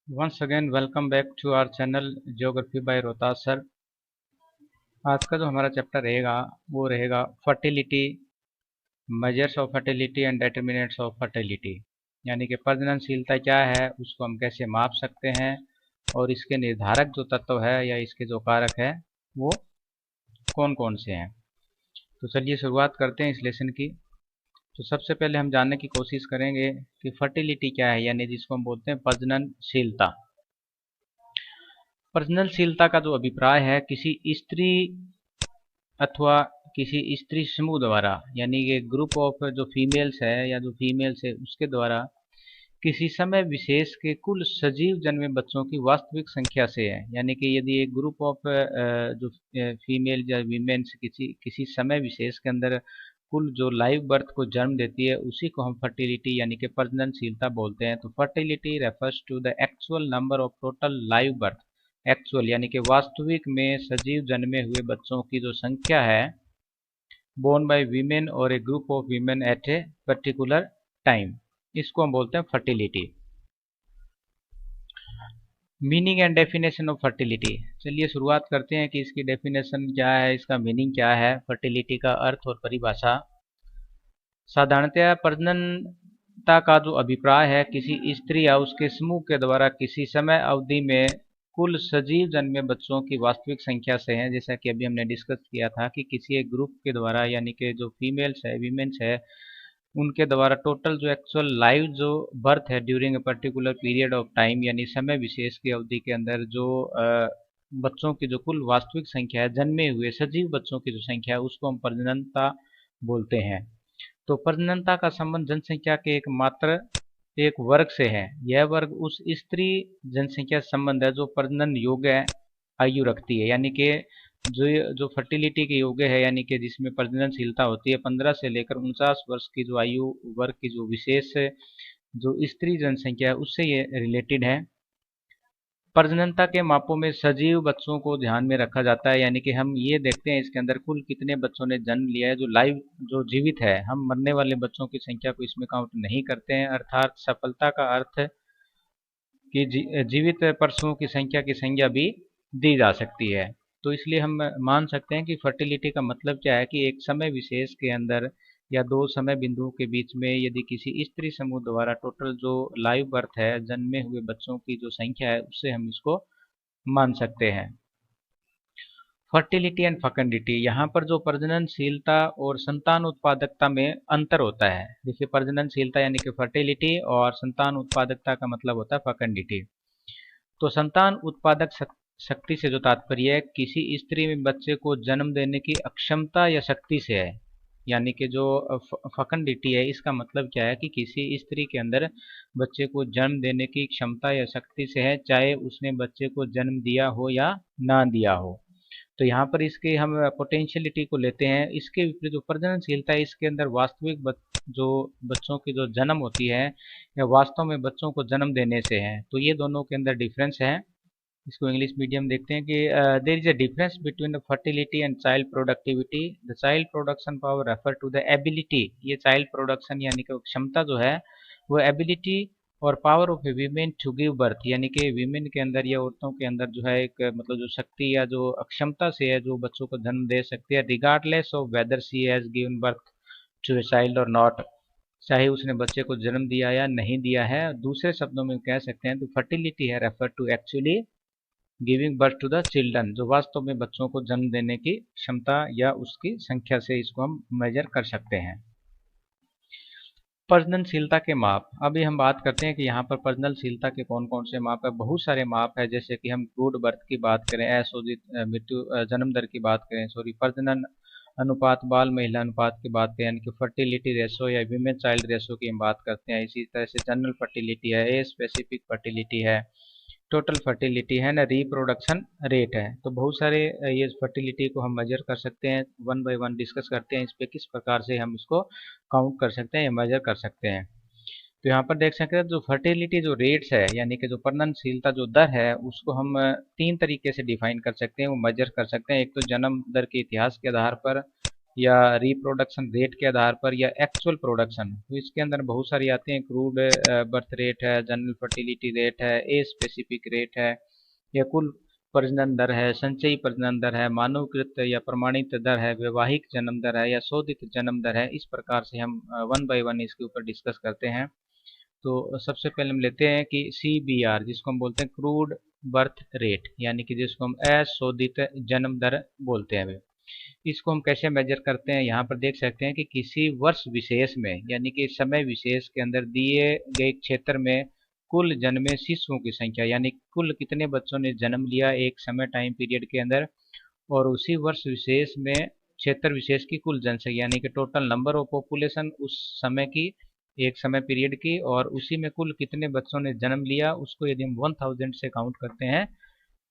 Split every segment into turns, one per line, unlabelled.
Once again, welcome back to our channel Geography by Rohtas sir. आज का जो हमारा चैप्टर रहेगा वो रहेगा fertility, measures of fertility and determinants of fertility. यानी कि प्रजननशीलता क्या है, उसको हम कैसे माप सकते हैं और इसके निर्धारक जो तत्व है या इसके जो कारक है वो कौन कौन से हैं। तो चलिए शुरुआत करते हैं इस लेसन की। तो सबसे पहले हम जानने की कोशिश करेंगे कि फर्टिलिटी क्या है, यानी जिसको हम बोलते हैं प्रजननशीलता। प्रजननशीलता का जो अभिप्राय है किसी स्त्री अथवा किसी स्त्री समूह द्वारा, यानी कि ग्रुप ऑफ जो फीमेल्स है या जो फीमेल्स है उसके द्वारा किसी समय विशेष के कुल सजीव जन्मे बच्चों की वास्तविक संख्या से है। यानी कि यदि एक ग्रुप ऑफ जो फीमेल या वीमेन्स किसी किसी समय विशेष के अंदर कुल जो लाइव बर्थ को जन्म देती है उसी को हम फर्टिलिटी यानी कि प्रजननशीलता बोलते हैं। तो fertility refers to the actual number of total live birth, actual यानी कि वास्तविक में सजीव जन्मे हुए बच्चों की जो संख्या है बोर्न बाय वीमेन और a group of women at a particular time, इसको हम बोलते हैं fertility. Meaning and definition of fertility. चलिए शुरुआत करते हैं कि इसकी डेफिनेशन क्या है, इसका मीनिंग क्या है, फर्टिलिटी का अर्थ और परिभाषा। साधारणतया प्रजननता का जो अभिप्राय है किसी स्त्री या उसके समूह के द्वारा किसी समय अवधि में कुल सजीव जन्मे बच्चों की वास्तविक संख्या से है। जैसा कि अभी हमने डिस्कस किया था कि किसी एक ग्रुप के द्वारा यानी कि जो फीमेल्स है वीमेन्स है उनके द्वारा टोटल जो एक्चुअल लाइव जो बर्थ है during a particular period of time, यानी समय विशेष की अवधि के अंदर जो बच्चों की जो कुल वास्तविक संख्या है, जन्मे हुए सजीव बच्चों की जो संख्या है उसको हम प्रजननता बोलते हैं। तो प्रजननता का संबंध जनसंख्या के एक मात्र एक वर्ग से है। यह वर्ग उस स्त्री जनसंख्या संबंध है जो प्रजनन योग्य आयु रखती है, यानी कि जो जो फर्टिलिटी के योग्य है, यानी कि जिसमें प्रजननशीलता होती है 15 से लेकर 49 वर्ष की जो आयु वर्ग की जो विशेष जो स्त्री जनसंख्या है उससे ये रिलेटेड है। प्रजननता के मापों में सजीव बच्चों को ध्यान में रखा जाता है, यानी कि हम ये देखते हैं इसके अंदर कुल कितने बच्चों ने जन्म लिया है जो लाइव जो जीवित है। हम मरने वाले बच्चों की संख्या को इसमें काउंट नहीं करते हैं। अर्थात सफलता का अर्थ कि जीवित पशुओं की संख्या भी दी जा सकती है। तो इसलिए हम मान सकते हैं कि फर्टिलिटी का मतलब क्या है कि एक समय विशेष के अंदर या दो समय बिंदुओं के बीच में यदि किसी स्त्री समूह द्वारा टोटल जो लाइव बर्थ है जन्मे हुए बच्चों की जो संख्या है उससे हम इसको मान सकते हैं। फर्टिलिटी एंड फकंडिटी, यहाँ पर जो प्रजननशीलता और संतान उत्पादकता में अंतर होता है। देखिए प्रजननशीलता यानी कि फर्टिलिटी और संतान उत्पादकता का मतलब होता है फकंडिटी। तो संतान उत्पादक शक्ति से जो तात्पर्य है किसी स्त्री में बच्चे को जन्म देने की अक्षमता या शक्ति से है। यानी कि जो फकंडिटी है इसका मतलब क्या है कि किसी स्त्री के अंदर बच्चे को जन्म देने की क्षमता या शक्ति से है, चाहे उसने बच्चे को जन्म दिया हो या ना दिया हो। तो यहाँ पर इसके हम पोटेंशियलिटी को लेते हैं। इसके विपरीत जो प्रजननशीलता है इसके अंदर वास्तविक जो बच्चों की जो जन्म होती है या वास्तव में बच्चों को जन्म देने से है। तो ये दोनों के अंदर डिफरेंस है। इसको इंग्लिश मीडियम देखते हैं कि there is a difference between the fertility and child productivity. The child production power refer to the ability, ये चाइल्ड प्रोडक्शन यानी कि क्षमता जो है वो एबिलिटी और power of a women to give birth, यानी कि वीमेन के अंदर या औरतों के अंदर जो है एक मतलब जो शक्ति या जो अक्षमता से है जो बच्चों को जन्म दे सकती है, regardless of whether she has given birth to a child और नॉट, चाहे उसने बच्चे को जन्म दिया या नहीं दिया है। दूसरे शब्दों में कह सकते हैं तो फर्टिलिटी है refer to actually giving birth to the children, जो वास्तव में बच्चों को जन्म देने की क्षमता या उसकी संख्या से इसको हम मेजर कर सकते हैं। प्रजननशीलता के माप, अभी हम बात करते हैं कि यहाँ पर प्रजननशीलता के कौन कौन से माप है। बहुत सारे माप है, जैसे कि हम गुड बर्थ की बात करें, अशोधित मृत्यु जन्म दर की बात करें, सॉरी प्रजनन अनुपात, बाल महिला अनुपात की बात करें, यानी कि फर्टिलिटी रेशो या वीमेन चाइल्ड रेशो की हम बात करते हैं। इसी तरह से जनरल फर्टिलिटी है, ए स्पेसिफिक फर्टिलिटी है, टोटल फर्टिलिटी है ना, रिप्रोडक्शन रेट है। तो बहुत सारे ये फर्टिलिटी को हम मेजर कर सकते हैं। वन बाय वन डिस्कस करते हैं इस पे किस प्रकार से हम इसको काउंट कर सकते हैं या मेजर कर सकते हैं। तो यहाँ पर देख सकते हैं जो फर्टिलिटी जो रेट्स है यानी कि जो प्रजननशीलता जो दर है उसको हम तीन तरीके से डिफाइन कर सकते हैं, वो मेजर कर सकते हैं। एक तो जन्म दर के इतिहास के आधार पर, या रिप्रोडक्शन रेट के आधार पर या एक्चुअल प्रोडक्शन। तो इसके अंदर बहुत सारी आती हैं, क्रूड बर्थ रेट है, जनरल फर्टिलिटी रेट है, ए स्पेसिफिक रेट है, या कुल प्रजनन दर है, संचयी प्रजनन दर है, मानवकृत या प्रमाणित दर है, वैवाहिक जन्म दर है या शोधित जन्म दर है। इस प्रकार से हम वन बाय वन इसके ऊपर डिस्कस करते हैं। तो सबसे पहले हम लेते हैं कि CBR, जिसको हम बोलते हैं क्रूड बर्थ रेट, यानी कि जिसको हम अशोधित जन्म दर बोलते हैं। इसको हम कैसे मेजर करते हैं, यहाँ पर देख सकते हैं कि किसी वर्ष विशेष में यानी कि समय विशेष के अंदर दिए गए क्षेत्र में कुल जन्मे शिशुओं की संख्या, यानी कुल कितने बच्चों ने जन्म लिया एक समय टाइम पीरियड के अंदर, और उसी वर्ष विशेष में क्षेत्र विशेष की कुल जनसंख्या, यानी कि टोटल नंबर ऑफ पॉपुलेशन उस समय की, एक समय पीरियड की, और उसी में कुल कितने बच्चों ने जन्म लिया, उसको यदि हम 1000 से काउंट करते हैं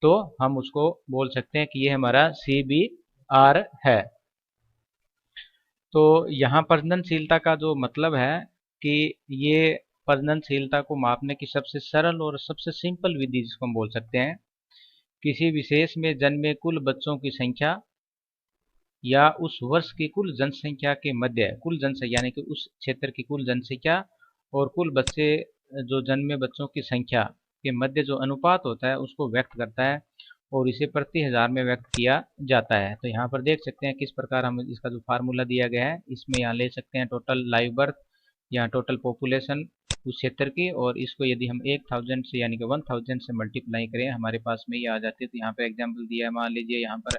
तो हम उसको बोल सकते हैं कि ये हमारा CBR है। तो यहाँ प्रजननशीलता का जो मतलब है कि ये प्रजननशीलता को मापने की सबसे सरल और सबसे सिंपल विधि जिसको हम बोल सकते हैं, किसी विशेष में जन्मे कुल बच्चों की संख्या या उस वर्ष की कुल जनसंख्या के मध्य, कुल जनसंख्या यानी कि उस क्षेत्र की कुल जनसंख्या और कुल बच्चे जो जन्मे बच्चों की संख्या के मध्य जो अनुपात होता है उसको व्यक्त करता है, और इसे प्रति हजार में व्यक्त किया जाता है। तो यहाँ पर देख सकते हैं किस प्रकार हम इसका जो फार्मूला दिया गया है, इसमें यहाँ ले सकते हैं टोटल लाइव बर्थ या टोटल पॉपुलेशन उस क्षेत्र की, और इसको यदि हम 1000 से यानी कि 1000 से मल्टीप्लाई करें हमारे पास में ये आ जाती है। तो यहाँ पे एग्जाम्पल दिया है, मान लीजिए यहाँ पर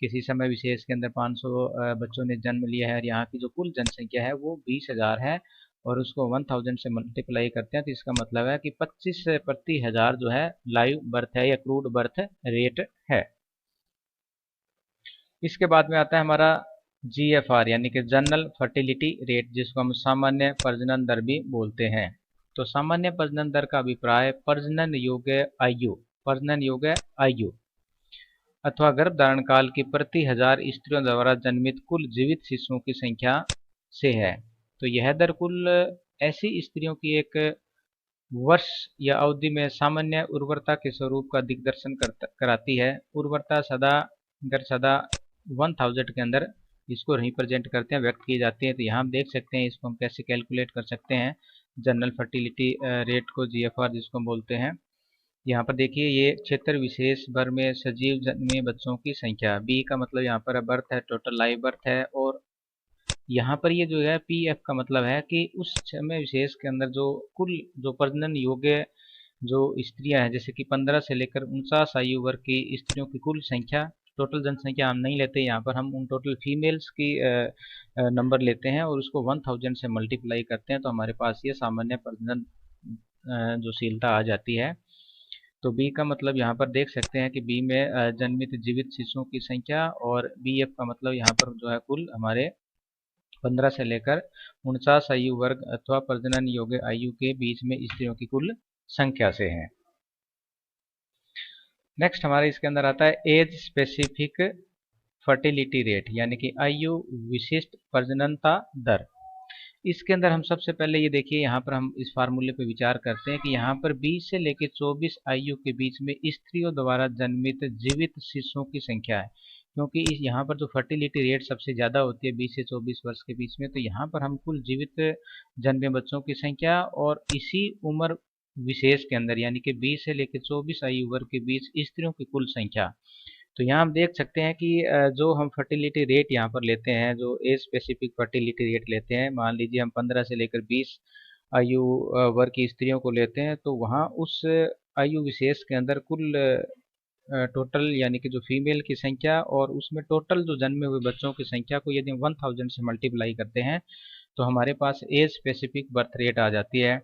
किसी समय विशेष के अंदर 500 बच्चों ने जन्म लिया है और यहाँ की जो कुल जनसंख्या है वो 20,000 है, और उसको 1000 से मल्टीप्लाई करते हैं तो इसका मतलब है कि 25 प्रति हजार जो है लाइव बर्थ है या क्रूड बर्थ रेट है। इसके बाद में आता है हमारा GFR, यानी कि जनरल फर्टिलिटी रेट, जिसको हम सामान्य प्रजनन दर भी बोलते हैं। तो सामान्य प्रजनन दर का अभिप्राय प्रजनन योग्य आयु अथवा गर्भधारण काल की प्रति हजार स्त्रियों द्वारा जन्मित कुल जीवित शिशुओं की संख्या से है। तो यह दर कुल ऐसी स्त्रियों की एक वर्ष या अवधि में सामान्य उर्वरता के स्वरूप का दिग्दर्शन कराती है। उर्वरता सदा 1000 के अंदर इसको रिप्रेजेंट करते हैं, व्यक्त की जाती है। तो यहाँ हम देख सकते हैं इसको हम कैसे कैलकुलेट कर सकते हैं, जनरल फर्टिलिटी रेट को, GFR जिसको हम बोलते हैं। यहाँ पर देखिए ये क्षेत्र विशेष भर में सजीव जन्मे बच्चों की संख्या, बी का मतलब यहाँ पर बर्थ है, टोटल लाइव बर्थ है, और यहाँ पर ये जो है PF का मतलब है कि उस समय विशेष के अंदर जो कुल जो प्रजनन योग्य जो स्त्रियां हैं, जैसे कि 15 से लेकर 49 आयु वर्ग की स्त्रियों की कुल संख्या, टोटल जनसंख्या हम नहीं लेते यहाँ पर, हम उन टोटल फीमेल्स की नंबर लेते हैं और उसको 1000 से मल्टीप्लाई करते हैं, तो हमारे पास ये सामान्य प्रजनन जो शीलता आ जाती है। तो बी का मतलब यहाँ पर देख सकते हैं कि बी में जन्मित जीवित शिशुओं की संख्या, और BF का मतलब यहाँ पर जो है कुल हमारे 15 से लेकर 49 आयु वर्ग अथवा प्रजनन योग्य आयु के बीच में स्त्रियों की कुल संख्या से है। नेक्स्ट हमारे इसके अंदर आता है एज स्पेसिफिक फर्टिलिटी रेट, यानी कि आयु विशिष्ट प्रजननता दर। इसके अंदर हम सबसे पहले ये देखिए, यहाँ पर हम इस फार्मूले पे विचार करते हैं कि यहाँ पर 20 से लेकर 24 आयु के बीच में स्त्रियों द्वारा जन्मित जीवित शिशुओं की संख्या है, क्योंकि इस यहाँ पर जो फर्टिलिटी रेट सबसे ज़्यादा होती है 20 से 24 वर्ष के बीच में, तो यहाँ पर हम कुल जीवित जन्मे बच्चों की संख्या और इसी उम्र विशेष के अंदर यानी कि 20 से लेकर 24 आयु वर्ग के बीच स्त्रियों की कुल संख्या। तो यहाँ हम देख सकते हैं कि जो हम फर्टिलिटी रेट यहाँ पर लेते हैं, जो एज स्पेसिफिक फर्टिलिटी रेट लेते हैं, मान लीजिए हम 15 से लेकर 20 आयु वर्ग की स्त्रियों को लेते हैं, तो वहाँ उस आयु विशेष के अंदर कुल टोटल यानी कि जो फीमेल की संख्या और उसमें टोटल जो जन्मे हुए बच्चों की संख्या को यदि 1000 से मल्टीप्लाई करते हैं तो हमारे पास एज स्पेसिफिक बर्थ रेट आ जाती है।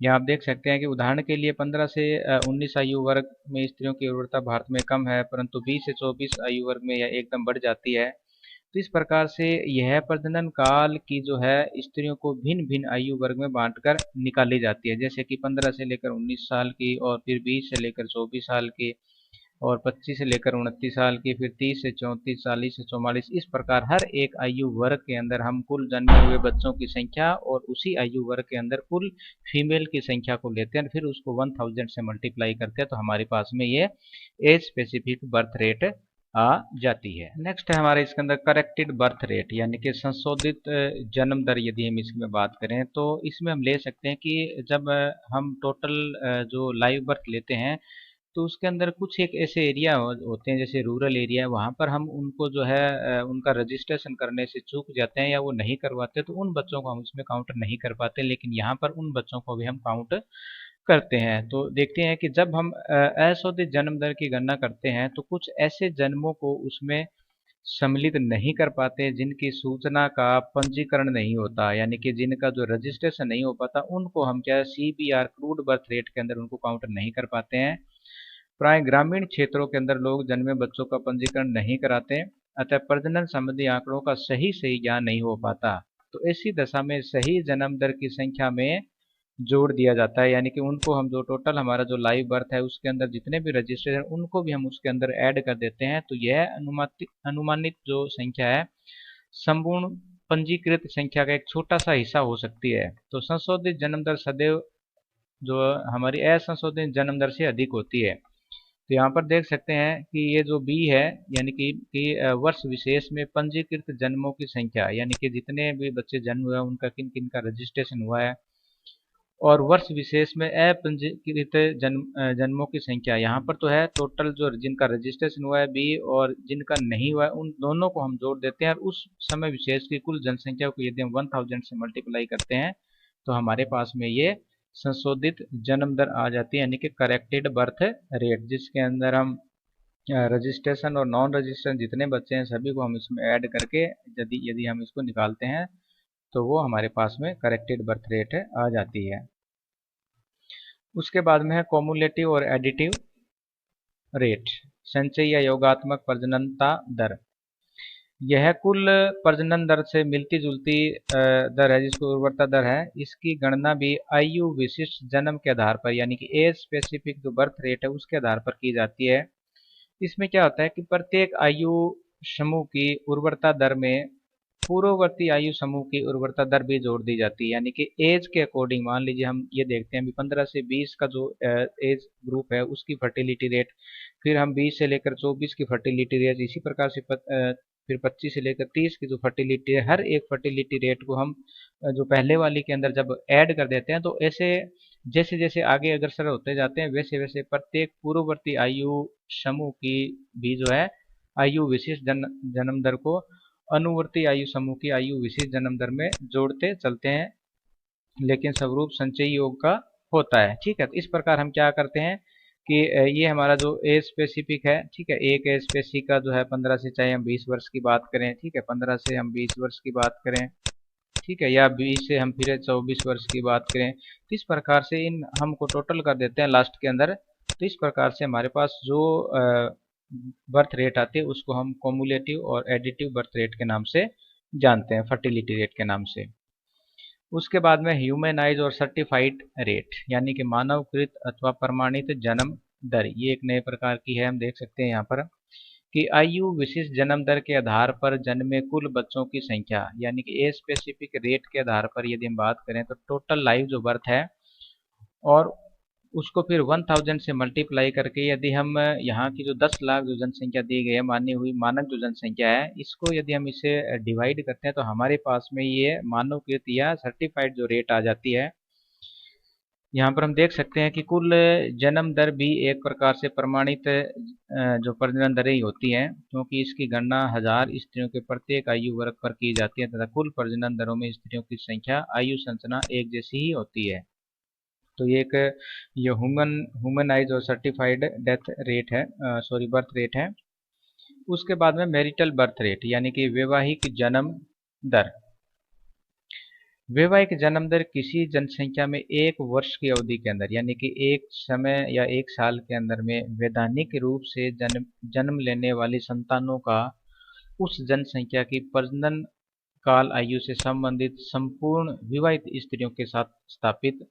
यहाँ आप देख सकते हैं कि उदाहरण के लिए 15 से 19 आयु वर्ग में स्त्रियों की उर्वरता भारत में कम है, परंतु 20 से 24 आयु वर्ग में यह एकदम बढ़ जाती है। तो इस प्रकार से यह प्रजनन काल की जो है स्त्रियों को भिन्न भिन्न आयु वर्ग में बांटकर निकाली जाती है, जैसे कि 15 से लेकर 19 साल की, और फिर 20 से लेकर 24 साल की, और 25 से लेकर 29 साल की, फिर 30 से 34, 40 से 44। इस प्रकार हर एक आयु वर्ग के अंदर हम कुल जन्मे हुए बच्चों की संख्या और उसी आयु वर्ग के अंदर कुल फीमेल की संख्या को लेते हैं, फिर उसको 1000 से मल्टीप्लाई करते हैं, तो हमारे पास में ये एज स्पेसिफिक बर्थ रेट आ जाती है। नेक्स्ट है हमारे इसके अंदर करेक्टेड बर्थ रेट, यानी कि संशोधित जन्म दर। यदि हम इसमें बात करें तो इसमें हम ले सकते हैं कि जब हम टोटल जो लाइव बर्थ लेते हैं तो उसके अंदर कुछ एक ऐसे एरिया होते हैं जैसे रूरल एरिया, वहाँ पर हम उनको जो है उनका रजिस्ट्रेशन करने से चूक जाते हैं या वो नहीं करवाते, तो उन बच्चों को हम इसमें काउंट नहीं कर पाते। लेकिन यहाँ पर उन बच्चों को भी हम काउंट करते हैं। तो देखते हैं कि जब हम अशोधित जन्म दर की गणना करते हैं तो कुछ ऐसे जन्मों को उसमें सम्मिलित नहीं कर पाते जिनकी सूचना का पंजीकरण नहीं होता, यानी कि जिनका जो रजिस्ट्रेशन नहीं हो पाता, उनको हम क्या CBR क्रूड बर्थ रेट के अंदर उनको काउंट नहीं कर पाते हैं। प्राय ग्रामीण क्षेत्रों के अंदर लोग जन्मे बच्चों का पंजीकरण नहीं कराते, अतः प्रजनन संबंधी आंकड़ों का सही सही ज्ञान नहीं हो पाता। तो ऐसी दशा में सही जन्म दर की संख्या में जोड़ दिया जाता है, यानी कि उनको हम जो टोटल हमारा जो लाइव बर्थ है उसके अंदर जितने भी रजिस्ट्रेशन उनको भी हम उसके अंदर ऐड कर देते हैं। तो यह अनुमानित जो संख्या है संपूर्ण पंजीकृत संख्या का एक छोटा सा हिस्सा हो सकती है। तो संशोधित जन्म दर सदैव जो हमारी असंशोधित जन्म दर से अधिक होती है। तो यहाँ पर देख सकते हैं कि ये जो बी है, यानी कि वर्ष विशेष में पंजीकृत जन्मों की संख्या, यानी कि जितने भी बच्चे जन्म हुए हैं उनका किन किन का रजिस्ट्रेशन हुआ है, और वर्ष विशेष में अपंजीकृत जन्मों की संख्या। यहाँ पर तो है टोटल जो जिनका रजिस्ट्रेशन हुआ है बी, और जिनका नहीं हुआ है उन दोनों को हम जोड़ देते हैं, और उस समय विशेष की कुल जनसंख्या को यदि हम 1000 से मल्टीप्लाई करते हैं तो हमारे पास में ये संशोधित जन्म दर आ जाती है, यानी कि करेक्टेड बर्थ रेट, जिसके अंदर हम रजिस्ट्रेशन और नॉन रजिस्ट्रेशन जितने बच्चे हैं सभी को हम इसमें ऐड करके यदि यदि हम इसको निकालते हैं तो वो हमारे पास में करेक्टेड बर्थ रेट आ जाती है। उसके बाद में है कॉमुलेटिव और एडिटिव रेट, संचयी या योगात्मक प्रजननता दर। यह कुल प्रजनन दर से मिलती जुलती दर है जिसको उर्वरता दर है। इसकी गणना भी आयु विशिष्ट जन्म के आधार पर, यानी कि एज स्पेसिफिक जो बर्थ रेट है उसके आधार पर की जाती है। इसमें क्या होता है कि प्रत्येक आयु समूह की उर्वरता दर में पूर्ववर्ती आयु समूह की उर्वरता दर भी जोड़ दी जाती है, यानी कि एज के अकॉर्डिंग। मान लीजिए हम ये देखते हैं अभी 15 से 20 का जो एज ग्रुप है उसकी फर्टिलिटी रेट, फिर हम 20 से लेकर 24 की फर्टिलिटी रेट, इसी प्रकार से फिर 25 से लेकर 30 की जो फर्टिलिटी है, हर एक फर्टिलिटी रेट को हम जो पहले वाली के अंदर जब ऐड कर देते हैं तो ऐसे जैसे जैसे आगे अग्रसर होते जाते हैं वैसे वैसे प्रत्येक पूर्ववर्ती आयु समूह की भी जो है आयु विशिष्ट जन्म दर को अनुवर्ती आयु समूह की आयु विशिष्ट जन्म दर में जोड़ते चलते हैं, लेकिन स्वरूप संचयी योग का होता है। ठीक है, तो इस प्रकार हम क्या करते हैं कि ये हमारा जो एज स्पेसिफिक है, ठीक है, एक एज स्पेसिफिक का जो है 15 से, चाहे हम 20 वर्ष की बात करें, ठीक है, 15 से हम 20 वर्ष की बात करें, ठीक है, या 20 से हम फिर 24 वर्ष की बात करें, तो इस प्रकार से इन हमको टोटल कर देते हैं लास्ट के अंदर। तो इस प्रकार से हमारे पास जो बर्थ रेट आती है उसको हम कॉमुलेटिव और एडिटिव बर्थ रेट के नाम से जानते हैं, फर्टिलिटी रेट के नाम से। उसके बाद में ह्यूमनाइज और सर्टिफाइड रेट, यानी कि मानवकृत अथवा प्रमाणित जन्म दर, ये एक नए प्रकार की है। हम देख सकते हैं यहाँ पर कि आयु विशिष्ट जन्म दर के आधार पर जन्मे कुल बच्चों की संख्या, यानी कि ए स्पेसिफिक रेट के आधार पर यदि हम बात करें तो टोटल लाइव जो बर्थ है और उसको फिर 1000 से मल्टीप्लाई करके यदि हम यहाँ की जो 10 लाख जो जनसंख्या दी गई है मानी हुई मानक जो जनसंख्या है, इसको यदि हम इसे डिवाइड करते हैं तो हमारे पास में ये मानवकृत या सर्टिफाइड जो रेट आ जाती है। यहाँ पर हम देख सकते हैं कि कुल जन्म दर भी एक प्रकार से प्रमाणित जो प्रजनन दरें ही होती हैं, क्योंकि इसकी गणना 1000 स्त्रियों के प्रत्येक आयु वर्ग पर की जाती है तथा कुल प्रजनन दरों में स्त्रियों की संख्या आयु संरचना एक जैसी ही होती है। तो ये एक ये ह्यूमनाइज और सर्टिफाइड डेथ रेट है, सॉरी बर्थ रेट है। उसके बाद में मैरिटल बर्थ रेट, यानी कि वैवाहिक जन्म दर। वैवाहिक जन्म दर किसी जनसंख्या में एक वर्ष की अवधि के अंदर, यानी कि एक समय या एक साल के अंदर में वैधानिक रूप से जन्म लेने वाली संतानों का उस जनसंख्या की प्रजनन काल आयु से संबंधित संपूर्ण विवाहित स्त्रियों के साथ स्थापित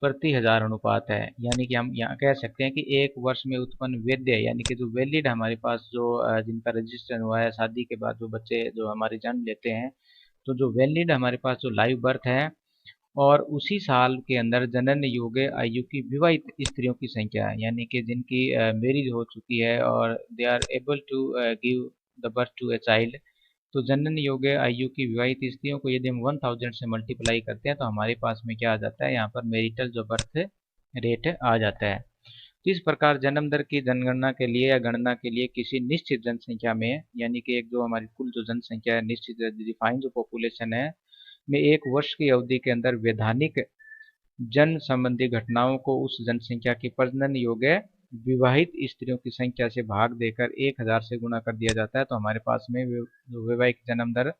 प्रति हजार अनुपात है। यानी कि हम यहाँ कह सकते हैं कि एक वर्ष में उत्पन्न वैध, यानी कि जो वैलिड हमारे पास जो जिनका रजिस्ट्रेशन हुआ है शादी के बाद जो बच्चे जो हमारे जन्म लेते हैं, तो जो वैलिड हमारे पास जो लाइव बर्थ है और उसी साल के अंदर जनन योग्य आयु की विवाहित स्त्रियों की संख्या, यानी कि जिनकी मैरिज हो चुकी है और they are able to give the birth to a child, तो जनन योग्य आयु की विवाहित स्त्रियों को यदि हम 1000 से मल्टीप्लाई करते हैं तो हमारे पास में क्या आ जाता है, यहाँ पर मैरिटल जो बर्थ रेट आ जाता है। तो इस प्रकार जन्म दर की जनगणना के लिए या गणना के लिए किसी निश्चित जनसंख्या में, यानी कि एक जो हमारी कुल जो जनसंख्या है, निश्चित डिफाइंड जो पॉपुलेशन है में, एक वर्ष की अवधि के अंदर वैधानिक जन संबंधी घटनाओं को उस जनसंख्या की प्रजनन योग्य विवाहित स्त्रियों की संख्या से भाग देकर 1000 से गुणा कर दिया जाता है। तो हमारे पास में जो वैवाहिक जन्म दर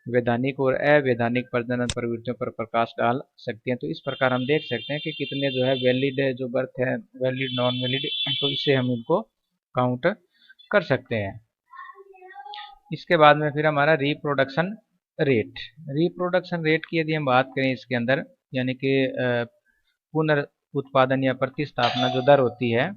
वैधानिक और अवैधानिक प्रजनन प्रवृत्तियों पर प्रकाश डाल सकते हैं। तो इस प्रकार हम देख सकते हैं कि कितने जो है वैलिड जो बर्थ है, वैलिड नॉन वैलिड, तो इससे हम इनको काउंट कर सकते हैं। इसके बाद में फिर हमारा रिप्रोडक्शन रेट। रिप्रोडक्शन रेट की यदि हम बात करें इसके अंदर, यानी कि पुनर्उत्पादन या प्रतिस्थापना जो दर होती है,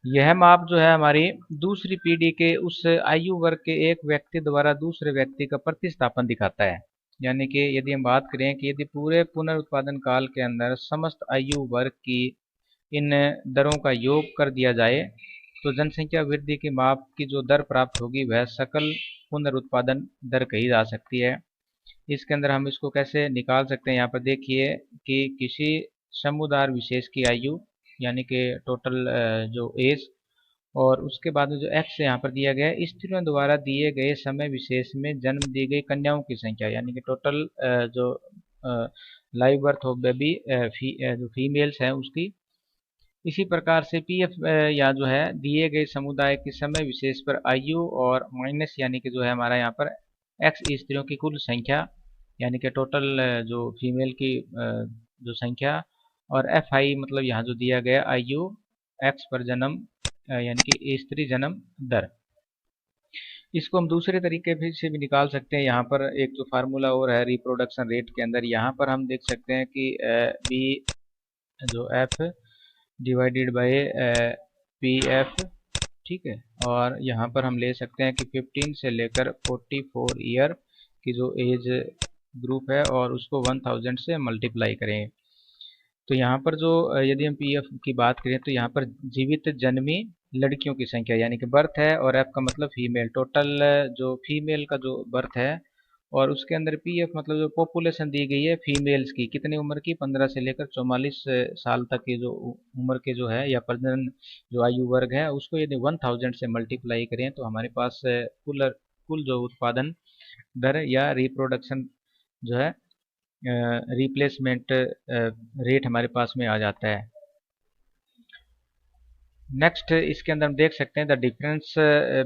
यह माप जो है हमारी दूसरी पीढ़ी के उस आयु वर्ग के एक व्यक्ति द्वारा दूसरे व्यक्ति का प्रतिस्थापन दिखाता है। यानी कि यदि हम बात करें कि यदि पूरे पुनर्उत्पादन काल के अंदर समस्त आयु वर्ग की इन दरों का योग कर दिया जाए तो जनसंख्या वृद्धि की माप की जो दर प्राप्त होगी वह सकल पुनर्उत्पादन दर कही जा सकती है। इसके अंदर हम इसको कैसे निकाल सकते हैं, यहाँ पर देखिए कि किसी समुदाय विशेष की आयु, यानी कि टोटल जो एज, और उसके बाद में जो एक्स यहाँ पर दिया गया है स्त्रियों द्वारा दिए गए समय विशेष में जन्म दी गई कन्याओं की संख्या, यानी कि टोटल जो लाइव बर्थ ऑफ बेबी जो फीमेल्स हैं उसकी। इसी प्रकार से पी एफ या जो है दिए गए समुदाय के समय विशेष पर आयु और माइनस, यानी कि जो है हमारा यहाँ पर एक्स स्त्रियों की कुल संख्या, यानी कि टोटल जो फीमेल की जो संख्या, और एफ आई मतलब यहाँ जो दिया गया आयु एक्स पर जन्म, यानी कि स्त्री जन्म दर। इसको हम दूसरे तरीके से भी निकाल सकते हैं। यहाँ पर एक जो फार्मूला और है रिप्रोडक्शन रेट के अंदर, यहाँ पर हम देख सकते हैं कि बी जो F divided by P F, ठीक है, और यहाँ पर हम ले सकते हैं कि 15 से लेकर 44 ईयर की जो एज ग्रुप है और उसको 1000 से मल्टीप्लाई करें। तो यहाँ पर जो यदि हम पी एफ की बात करें तो यहाँ पर जीवित जन्मी लड़कियों की संख्या, यानी कि बर्थ है, और एफ का मतलब फीमेल, टोटल जो फीमेल का जो बर्थ है, और उसके अंदर पी एफ मतलब जो पॉपुलेशन दी गई है फीमेल्स की, कितनी उम्र की, 15 से लेकर 44 साल तक की जो उम्र के जो है या प्रजनन जो आयु वर्ग है, उसको यदि 1000 से मल्टीप्लाई करें तो हमारे पास कुल जो उत्पादन दर या रिप्रोडक्शन जो है रिप्लेसमेंट रेट हमारे पास में आ जाता है। नेक्स्ट इसके अंदर हम देख सकते हैं the difference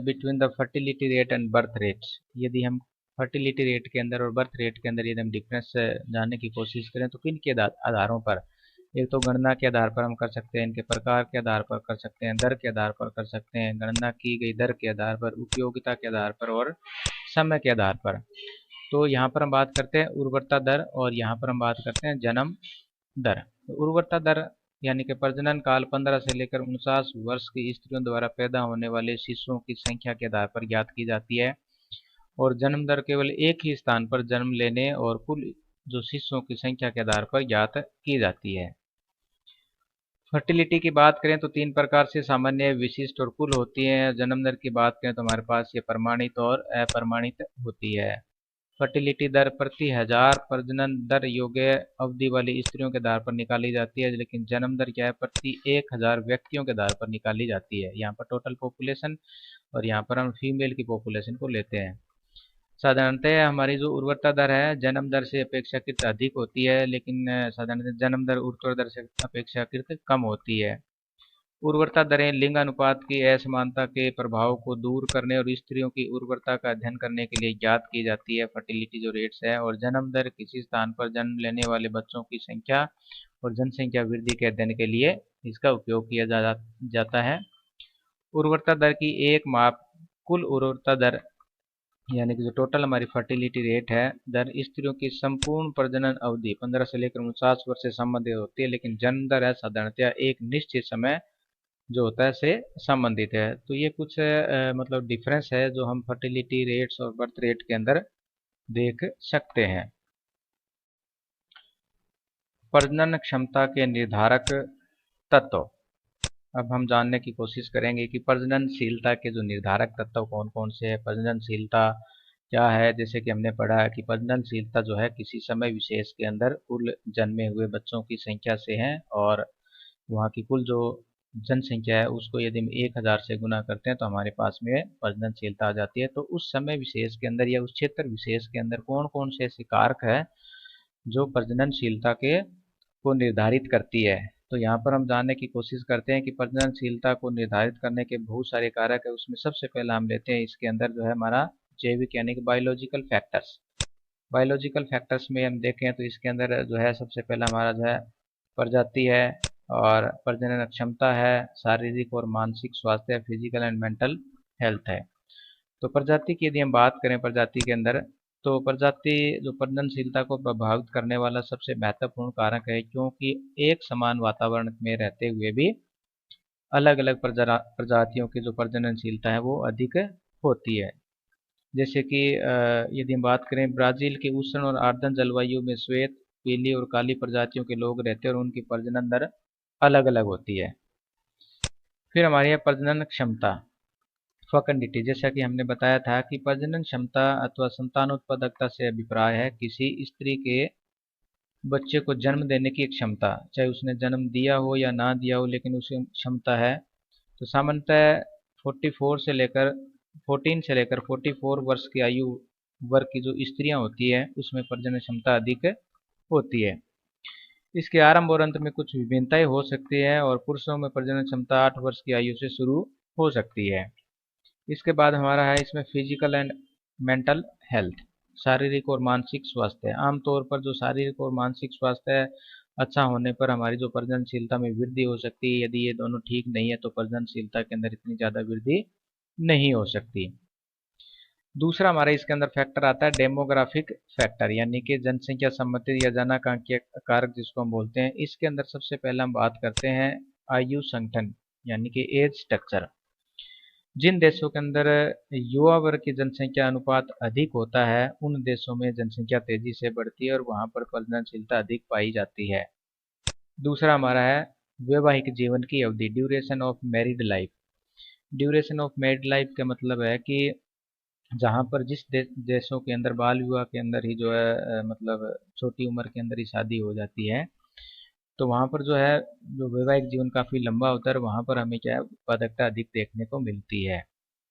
between the fertility rate and birth rate. यदि हम फर्टिलिटी रेट के अंदर और बर्थ रेट के अंदर यदि हम डिफरेंस जानने की कोशिश करें तो किन के आधारों पर, एक तो गणना के आधार पर हम कर सकते हैं, इनके प्रकार के आधार पर कर सकते हैं, दर के आधार पर कर सकते हैं, गणना की गई दर के आधार पर, उपयोगिता के आधार पर, और समय के आधार पर। तो यहाँ पर हम बात करते हैं उर्वरता दर और यहाँ पर हम बात करते हैं जन्म दर। उर्वरता दर यानी कि प्रजनन काल 15 से लेकर 49 वर्ष की स्त्रियों द्वारा पैदा होने वाले शिशुओं की संख्या के आधार पर ज्ञात की जाती है, और जन्म दर केवल एक ही स्थान पर जन्म लेने और कुल जो शिशुओं की संख्या के आधार पर ज्ञात की जाती है। फर्टिलिटी की बात करें तो 3 प्रकार से सामान्य, विशिष्ट और कुल होती है। जन्म दर की बात करें तो हमारे पास ये प्रमाणित और अप्रमाणित होती है। फर्टिलिटी दर प्रति हजार प्रजनन दर योग्य अवधि वाली स्त्रियों के आधार पर निकाली जाती है, लेकिन जन्म दर क्या है, प्रति 1000 व्यक्तियों के आधार पर निकाली जाती है। यहाँ पर टोटल पॉपुलेशन और यहाँ पर हम फीमेल की पॉपुलेशन को लेते हैं। साधारणतः हमारी जो उर्वरता दर है जन्म दर से अपेक्षाकृत अधिक होती है, लेकिन साधारणतः जन्म दर उर्वरता दर से अपेक्षाकृत कम होती है। उर्वरता दरें लिंगानुपात की असमानता के प्रभाव को दूर करने और स्त्रियों की उर्वरता का अध्ययन करने के लिए ज्ञात की जाती है। फर्टिलिटी जो रेट्स है, और जन्म दर किसी स्थान पर जन्म लेने वाले बच्चों की संख्या और जनसंख्या वृद्धि के अध्ययन के लिए इसका उपयोग किया जाता है। उर्वरता दर की एक माप कुल उर्वरता दर, यानी कि जो टोटल हमारी फर्टिलिटी रेट है दर स्त्रियों की संपूर्ण प्रजनन अवधि 15 से लेकर 49 वर्ष से संबंधित होती है, लेकिन जन्म दर है साधारणतया एक निश्चित समय जो होता है से संबंधित है। तो ये कुछ मतलब डिफरेंस है जो हम फर्टिलिटी रेट्स और बर्थ रेट के अंदर देख सकते हैं। प्रजनन क्षमता के निर्धारक तत्व। अब हम जानने की कोशिश करेंगे कि प्रजननशीलता के जो निर्धारक तत्व कौन कौन से हैं। प्रजननशीलता क्या है? जैसे कि हमने पढ़ा है कि प्रजननशीलता जो है किसी समय विशेष के अंदर कुल जन्मे हुए बच्चों की संख्या से है, और वहाँ की कुल जो जनसंख्या है उसको यदि हम 1000 से गुना करते हैं तो हमारे पास में प्रजननशीलता आ जाती है। तो उस समय विशेष के अंदर या उस क्षेत्र विशेष के अंदर कौन कौन से ऐसे कारक है जो प्रजननशीलता के को निर्धारित करती है। तो यहाँ पर हम जानने की कोशिश करते हैं कि प्रजननशीलता को निर्धारित करने के बहुत सारे कारक है। उसमें सबसे पहला हम लेते हैं इसके अंदर जो है हमारा जैविक यानी कि बायोलॉजिकल फैक्टर्स। बायोलॉजिकल फैक्टर्स में हम देखें तो इसके अंदर जो है सबसे पहला हमारा जो है प्रजाति है, और प्रजनन क्षमता है, शारीरिक और मानसिक स्वास्थ्य, फिजिकल एंड मेंटल हेल्थ है। तो प्रजाति की यदि हम बात करें प्रजाति के अंदर, तो प्रजाति जो प्रजननशीलता को प्रभावित करने वाला सबसे महत्वपूर्ण कारक है, क्योंकि एक समान वातावरण में रहते हुए भी अलग अलग प्रजातियों की जो प्रजननशीलता है वो अधिक होती है। जैसे कि यदि हम बात करें ब्राजील के उष्ण और आर्द्र जलवायु में श्वेत, पीली और काली प्रजातियों के लोग रहते हैं और उनकी प्रजनन दर अलग अलग होती है। फिर हमारी है प्रजनन क्षमता, फर्टिलिटी। जैसा कि हमने बताया था कि प्रजनन क्षमता अथवा संतानोत्पादकता से अभिप्राय है किसी स्त्री के बच्चे को जन्म देने की क्षमता, चाहे उसने जन्म दिया हो या ना दिया हो, लेकिन उसकी क्षमता है। तो सामान्यतः 44 से लेकर 14 से लेकर 44 वर्ष की आयु वर्ग की जो स्त्रियां होती है उसमें प्रजनन क्षमता अधिक होती है। इसके आरंभ और अंत में कुछ विभिन्नताएं हो सकती है, और पुरुषों में प्रजनन क्षमता 8 वर्ष की आयु से शुरू हो सकती है। इसके बाद हमारा है इसमें फिजिकल एंड मेंटल हेल्थ, शारीरिक और मानसिक स्वास्थ्य। आमतौर पर जो शारीरिक और मानसिक स्वास्थ्य अच्छा होने पर हमारी जो प्रजननशीलता में वृद्धि हो सकती है। यदि ये दोनों ठीक नहीं है तो प्रजननशीलता के अंदर इतनी ज़्यादा वृद्धि नहीं हो सकती। दूसरा हमारे इसके अंदर फैक्टर आता है डेमोग्राफिक फैक्टर, यानी कि जनसंख्या संबंधित या जनाकांक्षी कारक जिसको हम बोलते हैं। इसके अंदर सबसे पहले हम बात करते हैं आयु संगठन यानी कि एज स्ट्रक्चर। जिन देशों के अंदर युवा वर्ग की जनसंख्या अनुपात अधिक होता है उन देशों में जनसंख्या तेजी से बढ़ती है और वहां पर प्रजननशीलता अधिक पाई जाती है। दूसरा हमारा है वैवाहिक जीवन की अवधि, duration of married life. Duration of married life का मतलब है कि जहाँ पर जिस देशों के अंदर बाल विवाह के अंदर ही जो है मतलब छोटी उम्र के अंदर ही शादी हो जाती है, तो वहाँ पर जो है जो वैवाहिक जीवन काफ़ी लंबा होता है, वहाँ पर हमें क्या है उत्पादकता अधिक देखने को मिलती है।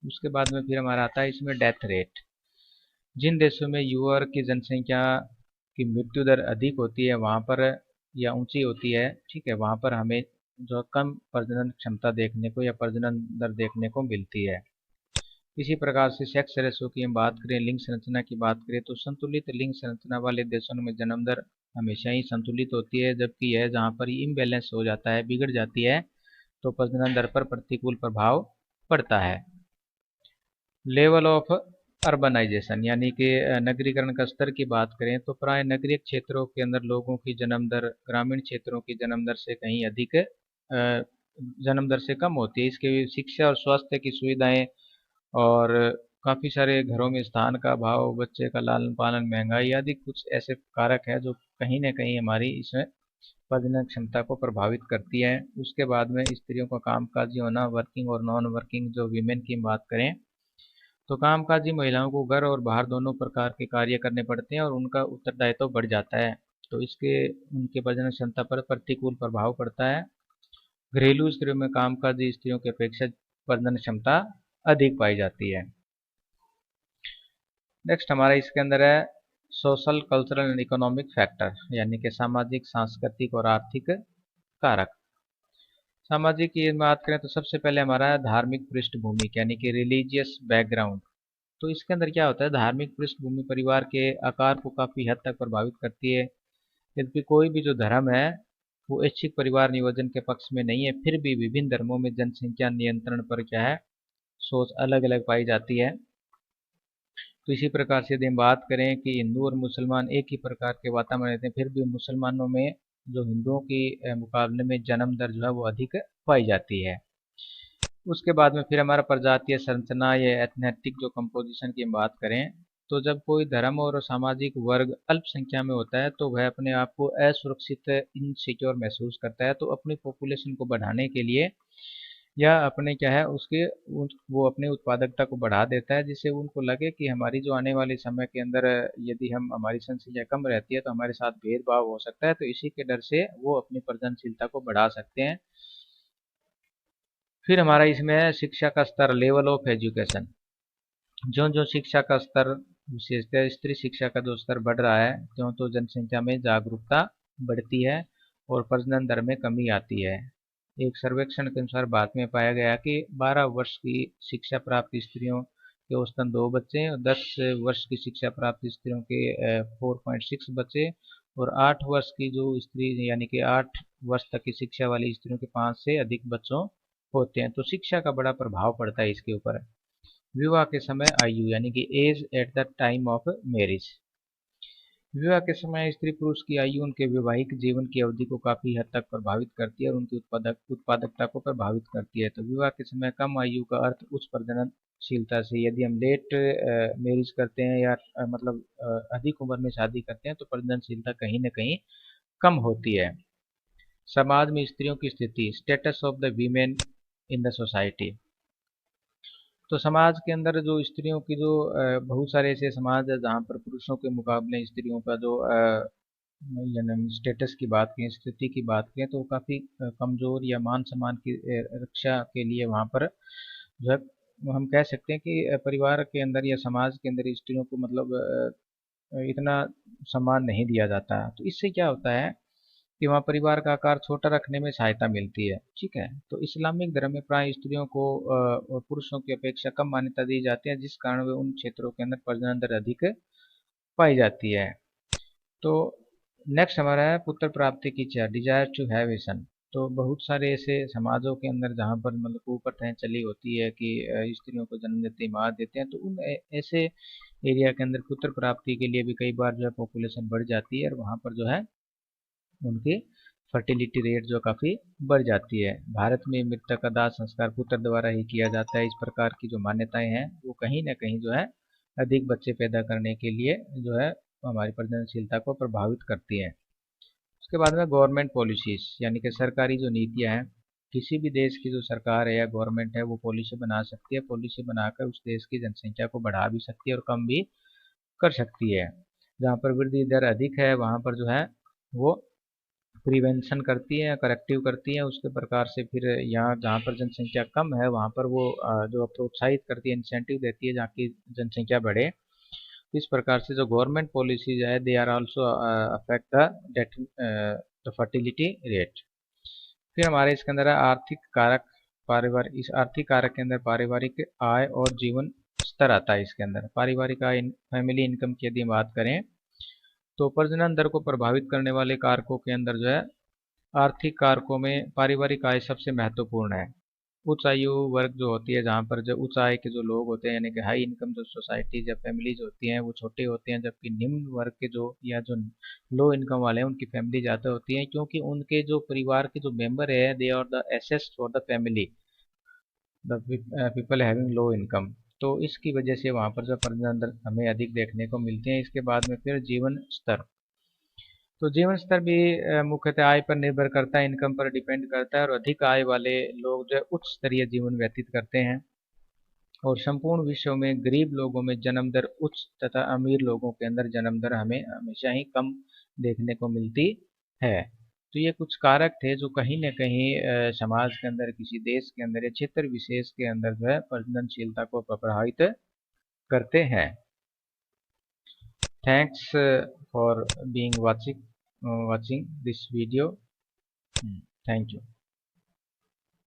उसके बाद में फिर हमारा आता है इसमें डेथ रेट। जिन देशों में युवा वर्ग की जनसंख्या की मृत्यु दर अधिक होती है वहाँ पर या ऊंची होती है, ठीक है, वहाँ पर हमें जो कम प्रजनन क्षमता देखने को या प्रजनन दर देखने को मिलती है। इसी प्रकार से सेक्स रेशो की हम बात करें, लिंग संरचना की बात करें, तो संतुलित लिंग संरचना वाले देशों में जन्म दर हमेशा ही संतुलित होती है, जबकि यह जहाँ पर इम्बैलेंस हो जाता है, बिगड़ जाती है, तो प्रजनन दर पर प्रतिकूल प्रभाव पड़ता है। लेवल ऑफ अर्बनाइजेशन यानी कि नगरीकरण का स्तर की बात करें तो प्राय नगरीय क्षेत्रों के अंदर लोगों की जन्म दर ग्रामीण क्षेत्रों की जन्म दर से कहीं अधिक जन्म दर से कम होती है। इसके शिक्षा और स्वास्थ्य की सुविधाएं और काफ़ी सारे घरों में स्थान का अभाव, बच्चे का लालन पालन, महंगाई आदि कुछ ऐसे कारक हैं जो कहीं न कहीं हमारी इसमें प्रजनन क्षमता को प्रभावित करती है। उसके बाद में स्त्रियों का कामकाजी होना, वर्किंग और नॉन वर्किंग जो वीमेन की बात करें तो कामकाजी महिलाओं को घर और बाहर दोनों प्रकार के कार्य करने पड़ते हैं और उनका उत्तरदायित्व बढ़ जाता है, तो इसके उनके प्रजनन क्षमता पर प्रतिकूल प्रभाव पड़ता है। घरेलू स्त्रियों में कामकाजी स्त्रियों की अपेक्षा प्रजनन क्षमता अधिक पाई जाती है। नेक्स्ट हमारा इसके अंदर है social cultural and economic factor, यानी कि सामाजिक सांस्कृतिक और आर्थिक कारक। सामाजिक की बात करें तो सबसे पहले हमारा है धार्मिक पृष्ठभूमि यानी कि रिलीजियस बैकग्राउंड। तो इसके अंदर क्या होता है, धार्मिक पृष्ठभूमि परिवार के आकार को काफ़ी हद तक प्रभावित करती है। यद्यपि कोई भी जो धर्म है वो ऐच्छिक परिवार नियोजन के पक्ष में नहीं है, फिर भी विभिन्न धर्मों में जनसंख्या नियंत्रण पर क्या है सोच अलग अलग पाई जाती है। तो इसी प्रकार से यदि हम बात करें कि हिंदू और मुसलमान एक ही प्रकार के वातावरण रहते हैं, फिर भी मुसलमानों में जो हिंदुओं की मुकाबले में जन्म दर जो है वो अधिक पाई जाती है। उसके बाद में फिर हमारा प्रजातीय संरचना या एथनेटिक जो कंपोजिशन की हम बात करें तो जब कोई धर्म और सामाजिक वर्ग अल्पसंख्या में होता है तो वह अपने आप को असुरक्षित, इनसिक्योर महसूस करता है। तो अपनी पॉपुलेशन को बढ़ाने के लिए या अपने क्या है उसके वो अपनी उत्पादकता को बढ़ा देता है, जिससे उनको लगे कि हमारी जो आने वाले समय के अंदर यदि हम हमारी जनसंख्या कम रहती है तो हमारे साथ भेदभाव हो सकता है। तो इसी के डर से वो अपनी प्रजननशीलता को बढ़ा सकते हैं। फिर हमारा इसमें है शिक्षा का स्तर, लेवल ऑफ एजुकेशन। जो जो शिक्षा का स्तर, विशेषतः स्त्री शिक्षा का जो स्तर बढ़ रहा है, त्यों तो जनसंख्या में जागरूकता बढ़ती है और प्रजनन दर में कमी आती है। एक सर्वेक्षण के अनुसार भारत में पाया गया कि 12 वर्ष की शिक्षा प्राप्त स्त्रियों के औसतन 2 बच्चे और 10 वर्ष की शिक्षा प्राप्त स्त्रियों के 4.6 बच्चे और 8 वर्ष की जो स्त्री यानी कि 8 वर्ष तक की शिक्षा वाली स्त्रियों के 5 से अधिक बच्चों होते हैं। तो शिक्षा का बड़ा प्रभाव पड़ता है इसके ऊपर। विवाह के समय आयु यानी कि age at the time of marriage. विवाह के समय स्त्री पुरुष की आयु उनके वैवाहिक जीवन की अवधि को काफी हद तक प्रभावित करती है और उनकी उत्पादकता को प्रभावित करती है। तो विवाह के समय कम आयु का अर्थ उच्च प्रजननशीलता से। यदि हम लेट मैरिज करते हैं या मतलब अधिक उम्र में शादी करते हैं तो प्रजननशीलता कहीं ना कहीं कम होती है। समाज में स्त्रियों की स्थिति, status of the women in the society. तो समाज के अंदर जो स्त्रियों की जो बहुत सारे ऐसे समाज है जहाँ पर पुरुषों के मुकाबले स्त्रियों का जो यानी स्टेटस की बात करें, स्थिति की बात करें तो काफ़ी कमज़ोर या मान सम्मान की रक्षा के लिए वहाँ पर जो है हम कह सकते हैं कि परिवार के अंदर या समाज के अंदर स्त्रियों को मतलब इतना सम्मान नहीं दिया जाता। तो इससे क्या होता है कि वहाँ परिवार का आकार छोटा रखने में सहायता मिलती है। ठीक है, तो इस्लामिक धर्म में प्राय स्त्रियों को और पुरुषों की अपेक्षा कम मान्यता दी जाती है, जिस कारण वे उन क्षेत्रों के अंदर प्रजनन दर अधिक पाई जाती है। तो नेक्स्ट हमारा है पुत्र प्राप्ति की इच्छा, डिजायर टू हैव ए सन। तो बहुत सारे ऐसे समाजों के अंदर जहाँ पर मतलब कुप्रथाएं चली होती है कि स्त्रियों को जन्म देते ही मार देते हैं, तो उन ऐसे एरिया के अंदर पुत्र प्राप्ति के लिए भी कई बार जो है पॉपुलेशन बढ़ जाती है और वहाँ पर जो है उनकी फर्टिलिटी रेट जो काफ़ी बढ़ जाती है। भारत में मृतक का दाह संस्कार पुत्र द्वारा ही किया जाता है। इस प्रकार की जो मान्यताएं हैं वो कहीं ना कहीं जो है अधिक बच्चे पैदा करने के लिए जो है हमारी प्रजननशीलता को प्रभावित करती है। उसके बाद में गवर्नमेंट पॉलिसीज यानी कि सरकारी जो नीतियां हैं, किसी भी देश की जो सरकार है या गवर्नमेंट है वो पॉलिसी बना सकती है। पॉलिसी बनाकर उस देश की जनसंख्या को बढ़ा भी सकती है और कम भी कर सकती है। जहाँ पर वृद्धि दर अधिक है वहाँ पर जो है वो प्रिवेंशन करती है, करेक्टिव करती है। उसके प्रकार से फिर यहाँ जहाँ पर जनसंख्या कम है वहाँ पर वो जो प्रोत्साहित करती है, इंसेंटिव देती है जहाँ की जनसंख्या बढ़े। इस प्रकार से जो गवर्नमेंट पॉलिसीज है they are also affect the fertility rate. फिर हमारे इसके अंदर है आर्थिक कारक, पारिवारिक। इस आर्थिक कारक के अंदर पारिवारिक आय और जीवन स्तर आता है। इसके अंदर पारिवारिक आय, फैमिली इनकम की यदि बात करें तो प्रजनन दर को प्रभावित करने वाले कारकों के अंदर जो है आर्थिक कारकों में पारिवारिक आय सबसे महत्वपूर्ण है। उच्च आयु वर्ग जो होती है, जहाँ पर जो उच्च आय के जो लोग होते हैं यानी कि हाई इनकम जो सोसाइटीज या फैमिलीज होती हैं वो छोटे होते हैं, जबकि निम्न वर्ग के जो या जो लो इनकम वाले हैं उनकी फैमिली ज़्यादा होती है, क्योंकि उनके जो परिवार के जो मेंबर है they are the assets for the family, the people having low income. तो इसकी वजह से वहाँ पर जो प्रजनन दर हमें अधिक देखने को मिलते हैं। इसके बाद में फिर जीवन स्तर। तो जीवन स्तर भी मुख्यतः आय पर निर्भर करता है, इनकम पर डिपेंड करता है और अधिक आय वाले लोग जो है उच्च स्तरीय जीवन व्यतीत करते हैं और संपूर्ण विश्व में गरीब लोगों में जन्म दर उच्च तथा अमीर लोगों के अंदर जन्म दर हमें हमेशा ही कम देखने को मिलती है। तो ये कुछ कारक थे जो कहीं न कहीं समाज के अंदर, किसी देश के अंदर या क्षेत्र विशेष के अंदर जो है प्रजननशीलता को प्रभावित करते हैं। Thanks for being watching this video. Thank you.